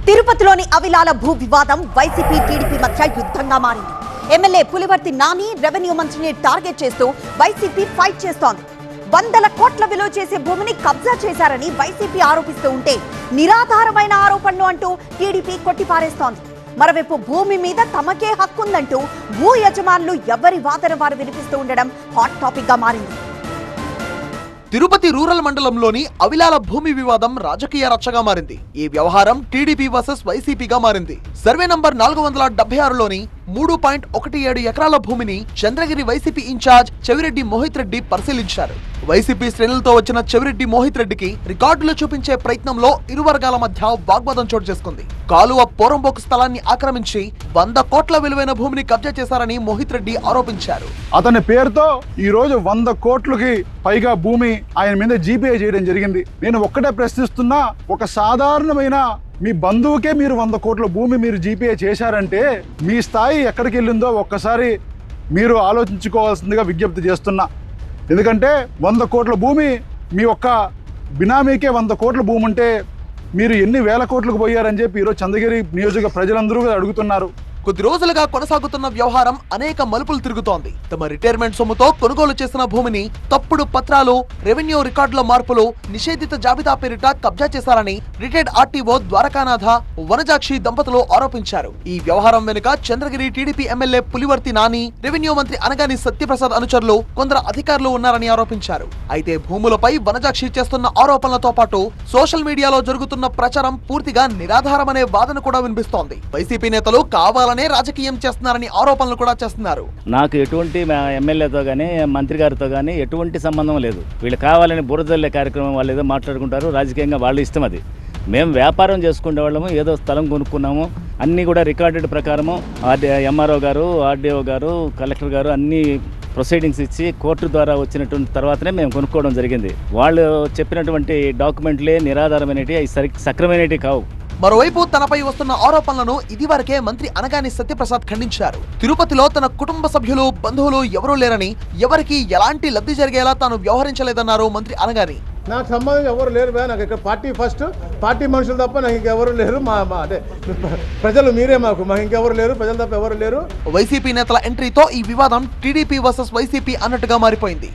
తిరుపతిలోని అవిలాల భూ వివాదం వైసీపీ టీడీపీ మధ్య యుద్ధంగా మారింది. ఎమ్మెల్యే పులివర్తి నాని రెవెన్యూ మంత్రిని టార్గెట్ చేస్తూ వైసీపీ ఫైట్ చేస్తోంది. వందల కోట్ల విలువ చేసే భూమిని కబ్జా చేశారని వైసీపీ ఆరోపిస్తూ ఉంటే నిరాధారమైన ఆరోపణలు అంటూ టీడీపీ కొట్టిపారేస్తోంది. మరోవైపు భూమి మీద తమకే హక్కుందంటూ భూ యజమానులు ఎవరి వాదన వారు వినిపిస్తూ ఉండడం హాట్ టాపిక్ గా మారింది. తిరుపతి రూరల్ మండలంలోని అవిలాల భూమి వివాదం రాజకీయ రచ్చగా మారింది. ఈ వ్యవహారం టీడీపీ వర్సెస్ వైసీపీగా మారింది. సర్వే నంబర్ 476లోని 3.17 ఎకరాల భూమిని చంద్రగిరి వైసీపీ ఇన్ఛార్జ్ చెవిరెడ్డి మోహిత్ రెడ్డి పరిశీలించారు. వైసీపీ శ్రేణులతో వచ్చిన చెవిరెడ్డి మోహిత్ రెడ్డికి రికార్డులు చూపించే ప్రయత్నంలో ఇరు వర్గాల మధ్య వాగ్వాదం చోటు చేసుకుంది. కాలువ పోరంబోకు స్థలాన్ని ఆక్రమించి 100 కోట్ల విలువైన భూమిని కబ్జా చేశారని మోహిత్ రెడ్డి ఆరోపించారు. అతని పేరుతో ఈ రోజు 100 కోట్లకి పైగా భూమి ఆయన మీద జీపీఏ చేయడం జరిగింది. నేను ఒక్కటే ప్రశ్నిస్తున్నా, ఒక సాధారణమైన మీ బంధువుకే మీరు 100 కోట్ల భూమి మీరు జీపీఏ చేశారంటే మీ స్థాయి ఎక్కడికి వెళ్ళిందో ఒక్కసారి మీరు ఆలోచించుకోవాల్సిందిగా విజ్ఞప్తి చేస్తున్నా. ఎందుకంటే 100 కోట్ల భూమి మీ ఒక్క బినామీకే 100 కోట్ల భూమి ఉంటే మీరు ఎన్ని వేల కోట్లకు పోయారని చెప్పి ఈరోజు చంద్రగిరి నియోజక ప్రజలందరూ అడుగుతున్నారు. కొద్ది రోజులుగా కొనసాగుతున్న వ్యవహారం అనేక మలుపులు తిరుగుతోంది. తమ రిటైర్మెంట్ సొమ్ముతో కొనుగోలు చేసిన భూమిని తప్పుడు పత్రాలు, రెవెన్యూ రికార్డుల మార్పులు, నిషేధిత జాబితా పేరిట కబ్జా చేశారని రిటైర్డ్ ఆర్టీఓ ద్వారకానాథ, వనజాక్షి దంపతులు ఆరోపించారు. ఈ వ్యవహారం వెనుక Chandragiri TDP MLA Pulivarthi Nani, revenue మంత్రి అనగాని సత్యప్రసాద్ అనుచరులు, కొందరు అధికారులు ఉన్నారని ఆరోపించారు. అయితే భూములపై వనజాక్షి చేస్తున్న ఆరోపణలతో పాటు సోషల్ మీడియాలో జరుగుతున్న ప్రచారం పూర్తిగా నిరాధారమనే వాదన కూడా వినిపిస్తోంది. వైసీపీ నేతలు కావాలని రాజకీయం చేస్తున్నారని ఆరోపణలు కూడా చేస్తున్నారు. నాకు ఎటువంటి ఎమ్మెల్యేతో కానీ మంత్రి గారితో కానీ ఎటువంటి సంబంధం లేదు. వీళ్ళు కావాలని బురదల్లే కార్యక్రమం వాళ్ళు ఏదో మాట్లాడుకుంటారు. రాజకీయంగా వాళ్ళ ఇష్టం అది. మేము వ్యాపారం చేసుకునే వాళ్ళము, ఏదో స్థలం కొనుక్కున్నాము, అన్నీ కూడా రికార్డెడ్ ప్రకారము ఎంఆర్ఓ గారు, ఆర్డీఓ గారు, కలెక్టర్ గారు అన్ని ప్రొసీడింగ్స్ ఇచ్చి కోర్టు ద్వారా వచ్చినటువంటి తర్వాతనే మేము కొనుక్కోవడం జరిగింది. వాళ్ళు చెప్పినటువంటి డాక్యుమెంట్లే నిరాధారమైనవి, అవి సక్రమైనవి కావు. మరోవైపు తనపై వస్తున్న ఆరోపణలను ఇదివరకే మంత్రి అనగాని సత్యప్రసాద్ ఖండించారు. తిరుపతిలో తన కుటుంబ సభ్యులు, బంధువులు ఎవరూ లేరని, ఎవరికి ఎలాంటి లబ్ధి జరిగేలా తాను వ్యవహరించలేదన్నారు మంత్రి అనగాని. నాకు సంబంధం ఎవరు లేరు బా, నాకు ఇక్కడ పార్టీ ఫస్ట్, పార్టీ మనుషులు తప్ప నాకు ఇంకెవరు లేరు. మా అంటే ప్రజలు మీరే మాకు ఇంకెవరు లేరు, ప్రజలు తప్ప ఎవరు లేరు. వైసీపీ నేతల ఎంట్రీతో ఈ వివాదం టీడీపీ వర్సెస్ వైసీపీ అన్నట్టుగా మారిపోయింది.